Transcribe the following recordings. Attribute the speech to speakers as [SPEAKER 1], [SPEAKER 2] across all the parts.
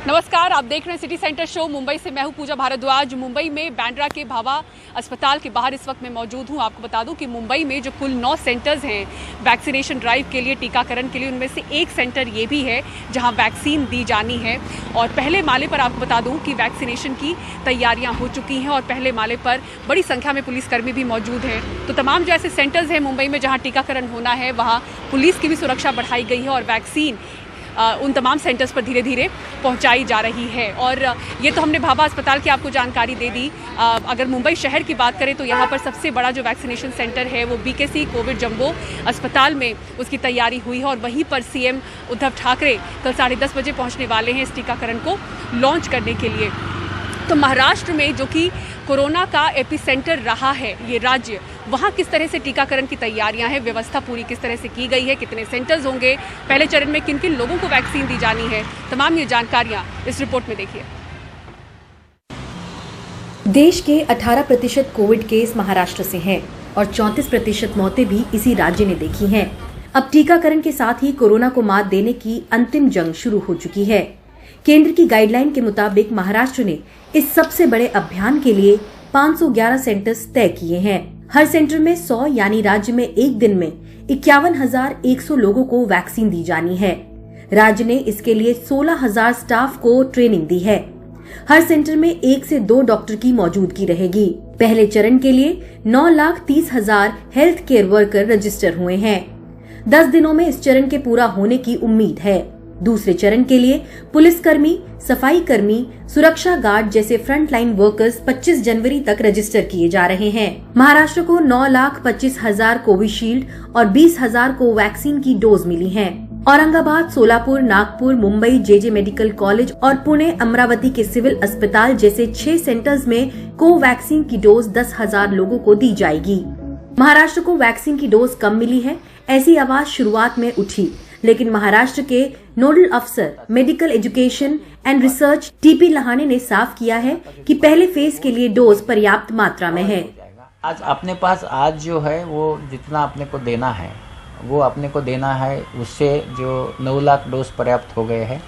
[SPEAKER 1] नमस्कार, आप देख रहे हैं सिटी सेंटर शो। मुंबई से मैं हूं पूजा भारद्वाज। मुंबई में बांद्रा के भाभा अस्पताल के बाहर इस वक्त मैं मौजूद हूं। आपको बता दूं कि मुंबई में जो कुल 9 सेंटर्स हैं वैक्सीनेशन ड्राइव के लिए, टीकाकरण के लिए, उनमें से एक सेंटर ये भी है जहां वैक्सीन दी जानी है। और पहले माले पर आपको बता दूं कि वैक्सीनेशन की तैयारियाँ हो चुकी हैं और पहले माले पर बड़ी संख्या में पुलिसकर्मी भी मौजूद हैं। तो तमाम जो ऐसे सेंटर्स हैं मुंबई में जहाँ टीकाकरण होना है, वहाँ पुलिस की भी सुरक्षा बढ़ाई गई है और वैक्सीन उन तमाम सेंटर्स पर धीरे धीरे पहुंचाई जा रही है। और ये तो हमने भाभा अस्पताल की आपको जानकारी दे दी। अगर मुंबई शहर की बात करें तो यहाँ पर सबसे बड़ा जो वैक्सीनेशन सेंटर है वो BKC कोविड जंबो अस्पताल में उसकी तैयारी हुई है और वहीं पर CM उद्धव ठाकरे कल 10:30 बजे पहुँचने वाले हैं इस टीकाकरण को लॉन्च करने के लिए। तो महाराष्ट्र में जो कि कोरोना का एपिसेंटर रहा है ये राज्य, वहाँ किस तरह से टीकाकरण की तैयारियां हैं, व्यवस्था पूरी किस तरह से की गई है, कितने सेंटर्स होंगे, पहले चरण में किन किन लोगों को वैक्सीन दी जानी है, तमाम ये जानकारियां इस रिपोर्ट में देखिए।
[SPEAKER 2] देश के 18% कोविड केस महाराष्ट्र से हैं और 34% मौतें भी इसी राज्य ने देखी हैं। अब टीकाकरण के साथ ही कोरोना को मात देने की अंतिम जंग शुरू हो चुकी है। केंद्र की गाइडलाइन के मुताबिक महाराष्ट्र ने इस सबसे बड़े अभियान के लिए 511 सेंटर्स तय किए हैं। हर सेंटर में 100 यानी राज्य में एक दिन में 51,100 लोगों को वैक्सीन दी जानी है। राज्य ने इसके लिए 16,000 स्टाफ को ट्रेनिंग दी है। हर सेंटर में 1 से 2 डॉक्टर की मौजूदगी रहेगी। पहले चरण के लिए 9,30,000 हेल्थ केयर वर्कर रजिस्टर हुए हैं। 10 दिनों में इस चरण के पूरा होने की उम्मीद है। दूसरे चरण के लिए पुलिसकर्मी, सफाई कर्मी, सुरक्षा गार्ड जैसे फ्रंट लाइन वर्कर्स 25 जनवरी तक रजिस्टर किए जा रहे हैं। महाराष्ट्र को 9,25,000 कोविशील्ड और 20,000 को वैक्सीन की डोज मिली हैं। Aurangabad, Solapur, Nagpur, Mumbai, JJ medical college और पुणे, अमरावती के सिविल अस्पताल जैसे 6 सेंटर्स में कोवैक्सीन की डोज 10,000 लोगों को दी जाएगी। महाराष्ट्र को वैक्सीन की डोज कम मिली है, ऐसी आवाज शुरुआत में उठी, लेकिन महाराष्ट्र के नोडल अफसर medical education and research TP लहाने ने साफ किया है कि पहले फेज के लिए डोज पर्याप्त मात्रा में है।
[SPEAKER 3] आज अपने पास आज जो है वो जितना अपने को देना है वो अपने को देना है, उससे जो 9 लाख डोज पर्याप्त हो गए हैं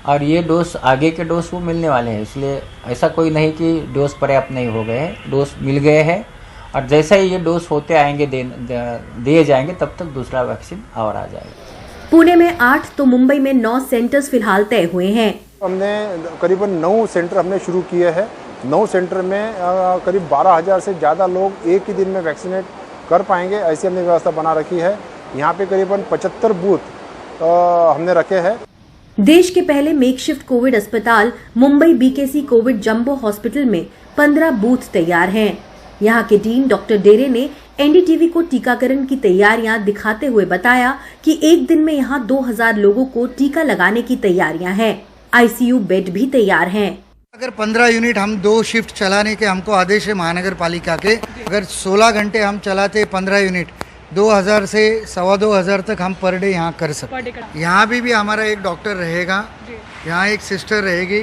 [SPEAKER 3] और ये डोज आगे के डोज वो मिलने वाले हैं। इसलिए ऐसा कोई नहीं कि डोज पर्याप्त नहीं हो गए हैं, डोज मिल गए हैं और जैसा ही ये डोज होते आएंगे दिए जाएंगे तब तक दूसरा वैक्सीन और आ जाएगा।
[SPEAKER 2] पुणे में 8 तो मुंबई में 9 सेंटर्स फिलहाल तय हुए हैं।
[SPEAKER 4] हमने करीबन 9 सेंटर हमने शुरू किए हैं। 9 सेंटर में करीब 12,000 से ज़्यादा लोग एक ही दिन में वैक्सीनेट कर पाएंगे, ऐसी हमने व्यवस्था बना रखी है। यहाँ पे करीबन 75 बूथ हमने रखे हैं।
[SPEAKER 2] देश के पहले मेकशिफ्ट कोविड अस्पताल Mumbai BKC Covid jumbo hospital में 15 बूथ तैयार हैं। यहाँ के डीन डॉक्टर डेरे ने NDTV को टीकाकरण की तैयारियां दिखाते हुए बताया कि एक दिन में यहाँ 2,000 लोगों को टीका लगाने की तैयारियां हैं। ICU बेड भी तैयार हैं।
[SPEAKER 5] अगर 15 यूनिट हम 2 शिफ्ट चलाने के हमको आदेश है महानगर पालिका के, अगर 16 घंटे हम चलाते 15 यूनिट 2,000 से 2,25,000 तक हम पर डे यहाँ कर सकते। यहाँ भी हमारा एक डॉक्टर रहेगा, यहाँ एक सिस्टर रहेगी।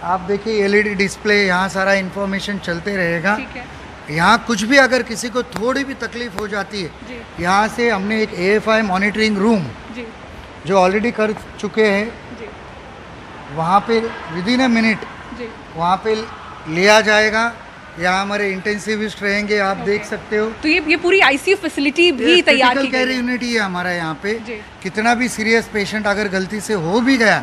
[SPEAKER 5] आप देखिए LED डिस्प्ले, यहाँ सारा इन्फॉर्मेशन चलते रहेगा। यहाँ कुछ भी अगर किसी को थोड़ी भी तकलीफ हो जाती है, यहाँ से हमने एक AFI मॉनिटरिंग रूम जो ऑलरेडी कर चुके हैं, वहाँ पे विदिन अ मिनट वहाँ पे लिया जाएगा। यहाँ हमारे इंटेंसिविस्ट रहेंगे, आप देख सकते हो।
[SPEAKER 1] तो ये पूरी ICU फैसिलिटी भी तैयार की गई है।
[SPEAKER 5] केयर यूनिट ही है हमारा यहाँ पे। कितना भी सीरियस पेशेंट अगर गलती से हो भी गया,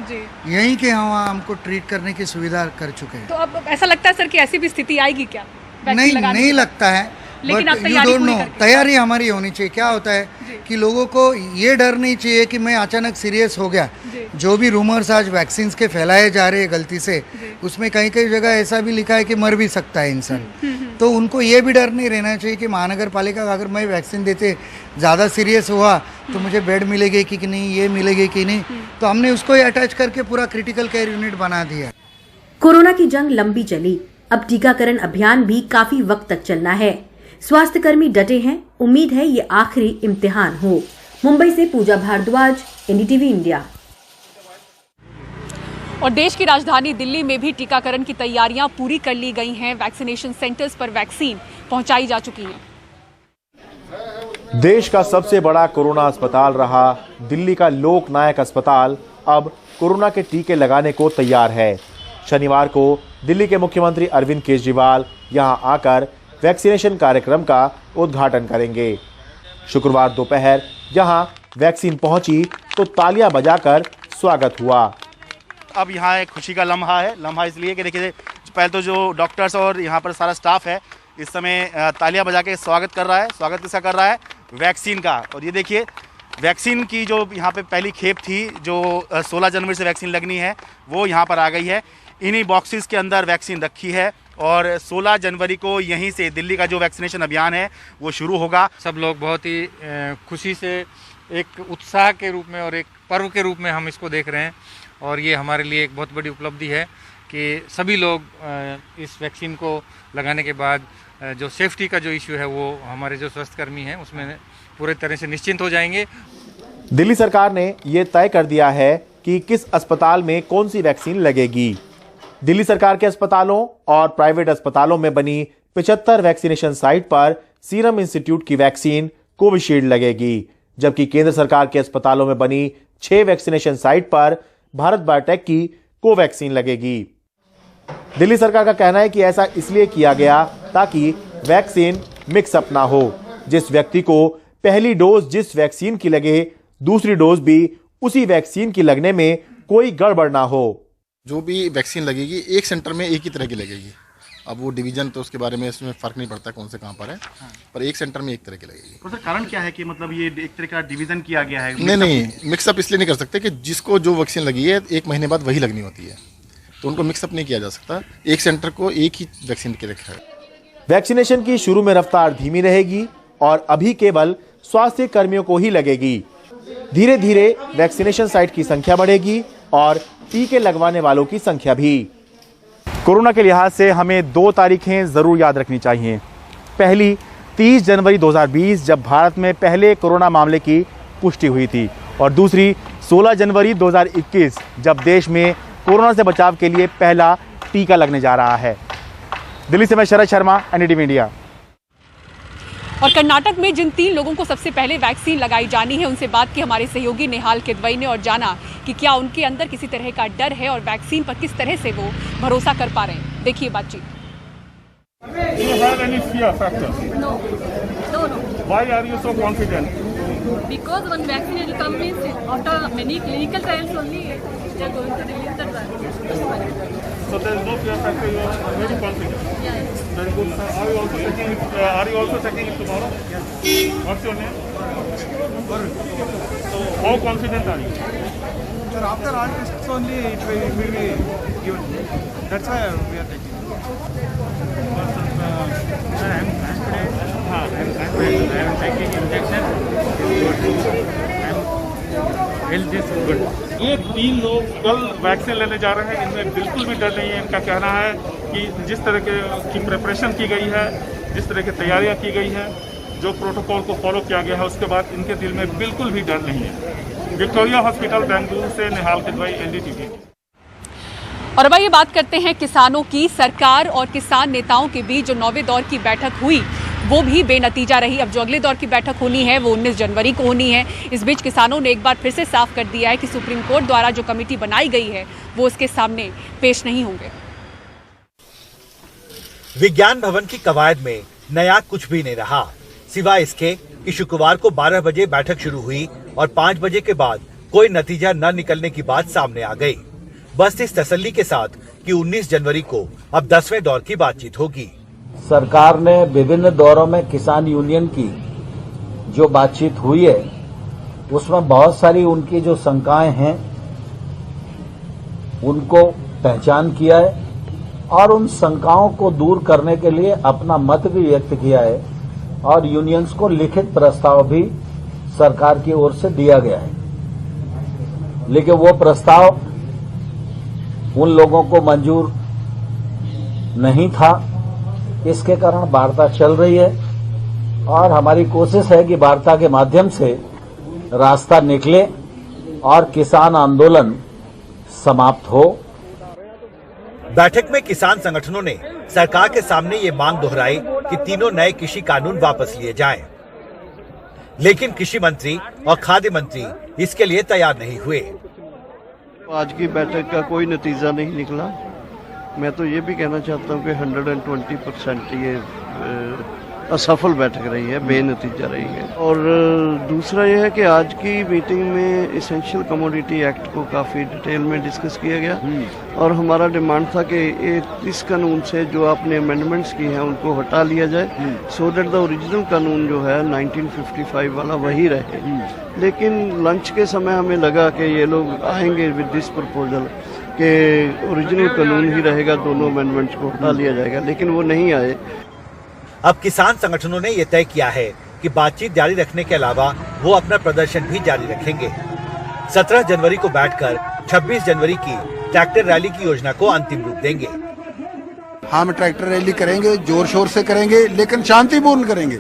[SPEAKER 5] यहीं के वहाँ हमको ट्रीट करने की सुविधा कर चुके हैं।
[SPEAKER 1] तो अब ऐसा लगता है सर कि ऐसी भी स्थिति आएगी क्या?
[SPEAKER 5] नहीं लगता है,
[SPEAKER 1] लेकिन
[SPEAKER 5] बट यू डोंट नो, तैयारी हमारी होनी चाहिए। क्या होता है कि लोगों को ये डर नहीं चाहिए कि मैं अचानक सीरियस हो गया। जो भी रूमर्स आज वैक्सीन के फैलाए जा रहे हैं गलती से, उसमें कई जगह ऐसा भी लिखा है कि मर भी सकता है इंसान। तो उनको ये भी डर नहीं रहना चाहिए कि महानगर पालिका अगर मैं वैक्सीन देते ज़्यादा सीरियस हुआ तो मुझे बेड मिलेगी कि नहीं, ये मिलेगी कि नहीं। तो हमने उसको अटैच करके पूरा क्रिटिकल केयर यूनिट बना दिया।
[SPEAKER 2] कोरोना की जंग लंबी चली, अब टीकाकरण अभियान भी काफी वक्त तक चलना है। स्वास्थ्य कर्मी डटे हैं, उम्मीद है ये आखिरी इम्तिहान हो। मुंबई से पूजा भारद्वाज, NDTV इंडिया।
[SPEAKER 1] और देश की राजधानी दिल्ली में भी टीकाकरण की तैयारियां पूरी कर ली गई हैं। वैक्सीनेशन सेंटर्स पर वैक्सीन पहुंचाई जा चुकी है।
[SPEAKER 6] देश का सबसे बड़ा कोरोना अस्पताल रहा दिल्ली का लोकनायक अस्पताल अब कोरोना के टीके लगाने को तैयार है। शनिवार को दिल्ली के मुख्यमंत्री अरविंद केजरीवाल यहां आकर वैक्सीनेशन कार्यक्रम का उद्घाटन करेंगे। शुक्रवार दोपहर यहां वैक्सीन पहुंची तो तालियां बजाकर स्वागत हुआ।
[SPEAKER 7] अब यहाँ एक खुशी का लम्हा है। लम्हा इसलिए कि देखिए, पहले तो जो डॉक्टर्स और यहाँ पर सारा स्टाफ है इस समय तालियां बजा के स्वागत कर रहा है। स्वागत किसका कर रहा है? वैक्सीन का। और ये देखिए, वैक्सीन की जो यहाँ पे पहली खेप थी, जो 16 जनवरी से वैक्सीन लगनी है, वो यहाँ पर आ गई है। इन्हीं बॉक्सेस के अंदर वैक्सीन रखी है और 16 जनवरी को यहीं से दिल्ली का जो वैक्सीनेशन अभियान है वो शुरू होगा।
[SPEAKER 8] सब लोग बहुत ही खुशी से, एक उत्साह के रूप में और एक पर्व के रूप में हम इसको देख रहे हैं और ये हमारे लिए एक बहुत बड़ी उपलब्धि है कि सभी लोग इस वैक्सीन को लगाने के बाद जो सेफ्टी का जो इशू है वो हमारे जो स्वास्थ्यकर्मी हैं उसमें पूरे तरह से निश्चिंत हो जाएंगे।
[SPEAKER 6] दिल्ली सरकार ने ये तय कर दिया है कि किस अस्पताल में कौन सी वैक्सीन लगेगी। दिल्ली सरकार के अस्पतालों और प्राइवेट अस्पतालों में बनी 75 वैक्सीनेशन साइट पर सीरम इंस्टीट्यूट की वैक्सीन कोविशील्ड लगेगी, जबकि केंद्र सरकार के अस्पतालों में बनी 6 वैक्सीनेशन साइट पर भारत बायोटेक की कोवैक्सीन लगेगी। दिल्ली सरकार का कहना है कि ऐसा इसलिए किया गया ताकि वैक्सीन मिक्सअप ना हो। जिस व्यक्ति को पहली डोज जिस वैक्सीन की लगे, दूसरी डोज भी उसी वैक्सीन की लगने में कोई गड़बड़ ना हो।
[SPEAKER 9] जो भी वैक्सीन लगेगी एक सेंटर में एक ही तरह की लगेगी। अब वो डिवीजन तो उसके बारे में इसमें फर्क नहीं पड़ता कौन से कहाँ पर है, पर एक सेंटर में एक तरह की लगेगी।
[SPEAKER 7] तो सर कारण क्या है कि मतलब ये एक तरह का डिवीजन किया गया है?
[SPEAKER 9] नहीं, मिक्सअप इसलिए नहीं कर सकते कि जिसको जो वैक्सीन लगी है 1 महीने बाद वही लगनी होती है, तो उनको मिक्सअप नहीं किया जा सकता। एक सेंटर को एक ही वैक्सीन के रखा है।
[SPEAKER 6] वैक्सीनेशन की शुरू में रफ्तार धीमी रहेगी और अभी केवल स्वास्थ्य कर्मियों को ही लगेगी। धीरे धीरे वैक्सीनेशन साइट की संख्या बढ़ेगी और टीके लगवाने वालों की संख्या भी। कोरोना के लिहाज से हमें 2 तारीखें जरूर याद रखनी चाहिए। पहली 30 जनवरी 2020 जब भारत में पहले कोरोना मामले की पुष्टि हुई थी, और दूसरी 16 जनवरी 2021 जब देश में कोरोना से बचाव के लिए पहला टीका लगने जा रहा है। दिल्ली से मैं शरद शर्मा, एनडीटीवी इंडिया।
[SPEAKER 1] और कर्नाटक में जिन 3 लोगों को सबसे पहले वैक्सीन लगाई जानी है, उनसे बात की हमारे सहयोगी नेहाल किदवई ने और जाना कि क्या उनके अंदर किसी तरह का डर है और वैक्सीन पर किस तरह से वो भरोसा कर पा रहे हैं। देखिए बातचीत।
[SPEAKER 10] Why are you so confident?
[SPEAKER 11] Because one vaccine will come means after many clinical trials only they are going to release the drug.
[SPEAKER 10] So there is no fear factor. You are very confident.
[SPEAKER 11] Yes.
[SPEAKER 10] Very good. Sir. Are you also taking it tomorrow? Yes. What's your name? So how confident are you?
[SPEAKER 12] Sir, after all tests only it will be given. That's why we are taking.
[SPEAKER 10] I am confident. I am taking injection. Health is good. ये 3 लोग कल vaccine लेने जा रहे हैं, इनमें बिल्कुल भी डर नहीं है। इनका कहना है कि जिस तरह की प्रिपरेशन की गई है, जिस तरह की तैयारियां की गई हैं, जो प्रोटोकॉल को फॉलो किया गया है, उसके बाद इनके दिल में बिल्कुल भी डर नहीं है। विक्टोरिया हॉस्पिटल बेंगलुरु से नेहाल किदवई, एनडीटीवी।
[SPEAKER 1] और अब आइए बात करते हैं किसानों की। सरकार और किसान नेताओं के बीच जो 9वें दौर की बैठक हुई वो भी बेनतीजा रही। अब जो अगले दौर की बैठक होनी है वो 19 जनवरी को होनी है। इस बीच किसानों ने एक बार फिर से साफ कर दिया है कि सुप्रीम कोर्ट द्वारा जो कमेटी बनाई गई है वो उसके सामने पेश नहीं होंगे।
[SPEAKER 13] विज्ञान भवन की कवायद में नया कुछ भी नहीं रहा, सिवाय इसके कि शुक्रवार को 12 बजे बैठक शुरू हुई और 5 बजे के बाद कोई नतीजा न निकलने की बात सामने आ गई। बस इस तसल्ली के साथ कि 19 जनवरी को अब 10वें दौर की बातचीत होगी।
[SPEAKER 3] सरकार ने विभिन्न दौरों में किसान यूनियन की जो बातचीत हुई है उसमें बहुत सारी उनकी जो शंकाएं हैं उनको पहचान किया है और उन शंकाओं को दूर करने के लिए अपना मत भी व्यक्त किया है और यूनियंस को लिखित प्रस्ताव भी सरकार की ओर से दिया गया है। लेकिन वो प्रस्ताव उन लोगों को मंजूर नहीं था, इसके कारण वार्ता चल रही है और हमारी कोशिश है कि वार्ता के माध्यम से रास्ता निकले और किसान आंदोलन समाप्त हो।
[SPEAKER 13] बैठक में किसान संगठनों ने सरकार के सामने ये मांग दोहराई कि तीनों नए कृषि कानून वापस लिए जाएं। लेकिन कृषि मंत्री और खाद्य मंत्री इसके लिए तैयार नहीं हुए।
[SPEAKER 14] आज की बैठक का कोई नतीजा नहीं निकला। मैं तो ये भी कहना चाहता हूँ कि 120% ये असफल बैठक रही है, बेनतीजा रही है। और दूसरा यह है कि आज की मीटिंग में इसेंशियल कमोडिटी एक्ट को काफ़ी डिटेल में डिस्कस किया गया और हमारा डिमांड था कि इस कानून से जो आपने अमेंडमेंट्स की हैं उनको हटा लिया जाए, सो दैट द ओरिजिनल कानून जो है 1955 वाला वही रहे। लेकिन लंच के समय हमें लगा कि ये लोग आएंगे विद दिस प्रपोजल कि ओरिजिनल कानून ही रहेगा, दोनों अमेंडमेंट्स को हटा लिया जाएगा, लेकिन वो नहीं आए।
[SPEAKER 13] अब किसान संगठनों ने यह तय किया है कि बातचीत जारी रखने के अलावा वो अपना प्रदर्शन भी जारी रखेंगे। 17 जनवरी को बैठकर 26 जनवरी की ट्रैक्टर रैली की योजना को अंतिम रूप देंगे।
[SPEAKER 15] हम ट्रैक्टर रैली करेंगे, जोर शोर से करेंगे, लेकिन शांतिपूर्ण करेंगे,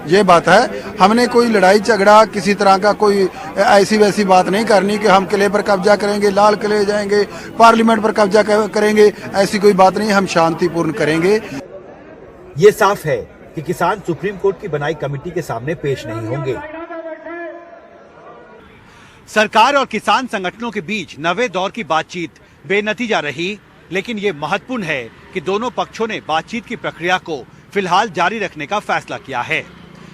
[SPEAKER 15] ये बात है। हमने कोई लड़ाई झगड़ा किसी तरह का कोई ऐसी वैसी बात नहीं करनी कि हम किले पर कब्जा करेंगे, लाल किले जाएंगे, पार्लियामेंट पर कब्जा करेंगे, ऐसी कोई बात नहीं। हम शांतिपूर्ण करेंगे।
[SPEAKER 13] ये साफ है कि किसान सुप्रीम कोर्ट की बनाई कमेटी के सामने पेश नहीं होंगे। सरकार और किसान संगठनों के बीच नवे दौर की बातचीत बेनतीजा रही, लेकिन ये महत्वपूर्ण है कि दोनों पक्षों ने बातचीत की प्रक्रिया को फिलहाल जारी रखने का फैसला किया है।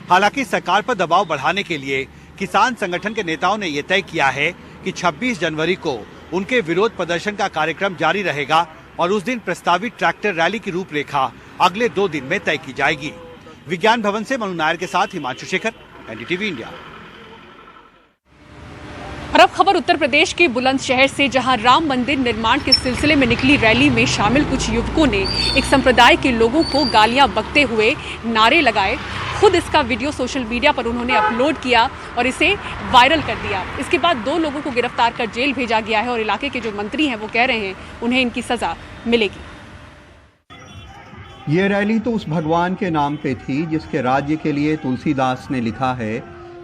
[SPEAKER 13] हालांकि सरकार पर दबाव बढ़ाने के लिए किसान संगठन के नेताओं ने यह तय किया है कि 26 जनवरी को उनके विरोध प्रदर्शन का कार्यक्रम जारी रहेगा और उस दिन प्रस्तावित ट्रैक्टर रैली की रूपरेखा अगले 2 दिन में तय की जाएगी। विज्ञान भवन से मनु नायर के साथ हिमांशु शेखर, एनडीटीवी इंडिया।
[SPEAKER 1] और अब खबर उत्तर प्रदेश के बुलंदशहर से, जहां राम मंदिर निर्माण के सिलसिले में निकली रैली में शामिल कुछ युवकों ने एक संप्रदाय के लोगों को गालियां बकते हुए नारे लगाए। खुद इसका वीडियो सोशल मीडिया पर उन्होंने अपलोड किया और इसे वायरल कर दिया। इसके बाद 2 लोगों को गिरफ्तार कर जेल भेजा गया है और इलाके के जो मंत्री हैं वो कह रहे हैं उन्हें इनकी सजा मिलेगी।
[SPEAKER 16] ये रैली तो उस भगवान के नाम पे थी जिसके राज्य के लिए तुलसीदास ने लिखा है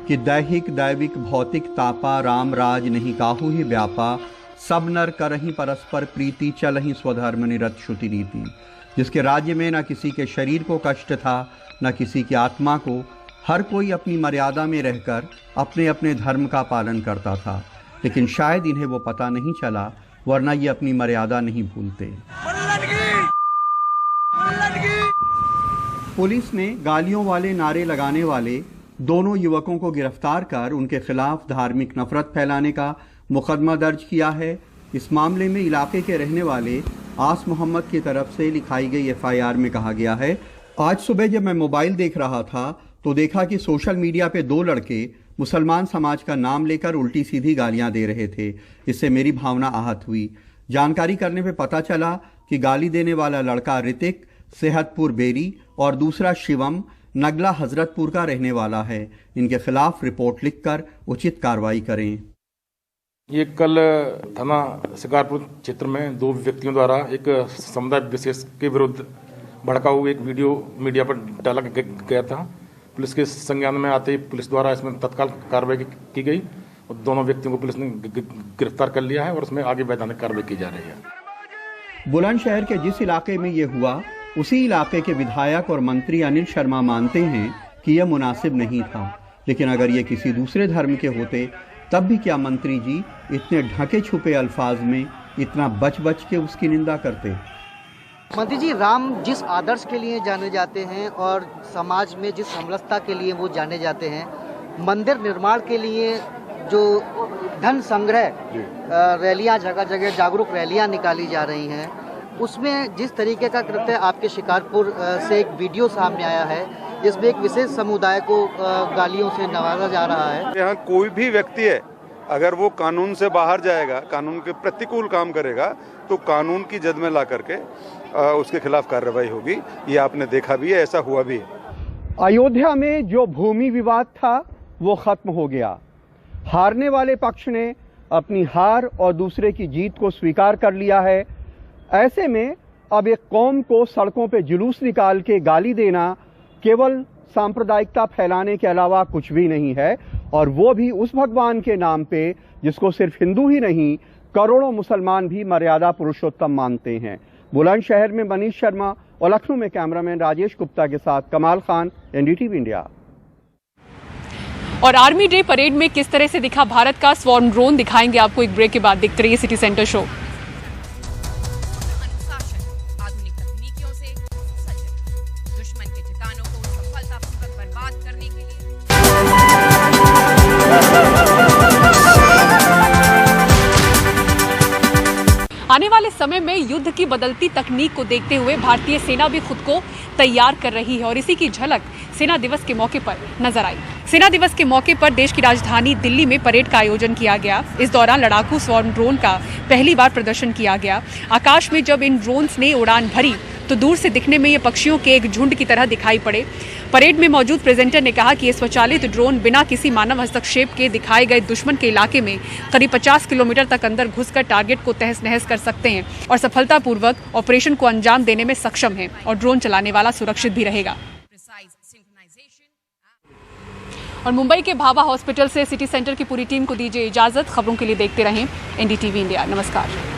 [SPEAKER 16] कि दैहिक दैविक भौतिक तापा, राम राज नहीं काहू ही व्यापा, सब नर करहीं परस्पर प्रीति, चलहीं स्वधर्म निरत श्रुति रीति। जिसके राज्य में न किसी के शरीर को कष्ट था न किसी की आत्मा को, हर कोई अपनी मर्यादा में रहकर अपने अपने धर्म का पालन करता था, लेकिन शायद इन्हें वो पता नहीं चला, वरना ये अपनी मर्यादा नहीं भूलते। पुलिस ने गालियों वाले नारे लगाने वाले दोनों युवकों को गिरफ्तार कर उनके खिलाफ धार्मिक नफरत फैलाने का मुकदमा दर्ज किया है। इस मामले में इलाके के रहने वाले आस मोहम्मद की तरफ से लिखाई गई FIR में कहा गया है, आज सुबह जब मैं मोबाइल देख रहा था तो देखा कि सोशल मीडिया पे 2 लड़के मुसलमान समाज का नाम लेकर उल्टी सीधी गालियां दे रहे थे। इससे मेरी भावना आहत हुई। जानकारी करने पे पता चला कि गाली देने वाला लड़का ऋतिक सेहतपुर बेरी और दूसरा शिवम नगला हजरतपुर का रहने वाला है। इनके खिलाफ रिपोर्ट लिखकर उचित कार्रवाई करें।
[SPEAKER 17] ये कल थाना शिकारपुर क्षेत्र में 2 व्यक्तियों द्वारा एक समुदाय विशेष के विरुद्ध भड़का हुआ एक वीडियो मीडिया पर डाला गया था। पुलिस के संज्ञान में आते ही पुलिस द्वारा इसमें तत्काल कार्रवाई की गई और दोनों व्यक्तियों को पुलिस ने गिरफ्तार कर लिया है और उसमें आगे वैधानिक कार्रवाई की जा रही है।
[SPEAKER 16] बुलंदशहर के जिस इलाके में ये हुआ उसी इलाके के विधायक और मंत्री अनिल शर्मा मानते हैं कि यह मुनासिब नहीं था, लेकिन अगर ये किसी दूसरे धर्म के होते तब भी क्या मंत्री जी इतने ढके छुपे अल्फाज में इतना बच बच के उसकी निंदा करते।
[SPEAKER 18] मंत्री जी, राम जिस आदर्श के लिए जाने जाते हैं और समाज में जिस समरसता के लिए वो जाने जाते हैं, मंदिर निर्माण के लिए जो धन संग्रह रैलियां जगह जगह जागरूक रैलियां निकाली जा रही हैं, उसमें जिस तरीके का कृत्य आपके शिकारपुर से एक वीडियो सामने आया है जिसमें एक विशेष समुदाय को गालियों से नवाजा जा रहा है।
[SPEAKER 19] यहाँ कोई भी व्यक्ति है अगर वो कानून से बाहर जाएगा, कानून के प्रतिकूल काम करेगा तो कानून की जद में ला करके उसके खिलाफ कार्रवाई होगी। ये आपने देखा भी है, ऐसा हुआ भी है।
[SPEAKER 16] अयोध्या में जो भूमि विवाद था वो खत्म हो गया। हारने वाले पक्ष ने अपनी हार और दूसरे की जीत को स्वीकार कर लिया है। ऐसे में अब एक कौम को सड़कों पे जुलूस निकाल के गाली देना केवल सांप्रदायिकता फैलाने के अलावा कुछ भी नहीं है, और वो भी उस भगवान के नाम पे जिसको सिर्फ हिंदू ही नहीं करोड़ों मुसलमान भी मर्यादा पुरुषोत्तम मानते हैं। बुलंदशहर में मनीष शर्मा और लखनऊ में कैमरामैन राजेश गुप्ता के साथ कमाल खान, एनडीटीवी इंडिया।
[SPEAKER 1] और आर्मी डे परेड में किस तरह से दिखा भारत का स्वॉर्म ड्रोन दिखाएंगे आपको एक ब्रेक के बाद। देखते रहिए सिटी सेंटर शो।
[SPEAKER 20] आधुनिक तकनीकियों से सजग, दुश्मन के ठिकानों को सफलतापूर्वक बर्बाद करने के लिए।
[SPEAKER 1] आने वाले समय में युद्ध की बदलती तकनीक को देखते हुए भारतीय सेना भी खुद को तैयार कर रही है और इसी की झलक सेना दिवस के मौके पर नजर आई। सेना दिवस के मौके पर देश की राजधानी दिल्ली में परेड का आयोजन किया गया। इस दौरान लड़ाकू स्वॉर्म ड्रोन का पहली बार प्रदर्शन किया गया। आकाश में जब इन ड्रोन्स ने उड़ान भरी तो दूर से दिखने में ये पक्षियों के एक झुंड की तरह दिखाई पड़े। परेड में मौजूद प्रेजेंटर ने कहा कि ये स्वचालित ड्रोन बिना किसी मानव हस्तक्षेप के दिखाए गए दुश्मन के इलाके में करीब 50 किलोमीटर तक अंदर घुसकर टारगेट को तहस नहस कर सकते हैं और सफलतापूर्वक ऑपरेशन को अंजाम देने में सक्षम हैं और ड्रोन चलाने वाला सुरक्षित भी रहेगा। और मुंबई के भाभा हॉस्पिटल से सिटी सेंटर की पूरी टीम को दीजिए इजाजत। खबरों के लिए देखते रहें NDTV इंडिया। नमस्कार।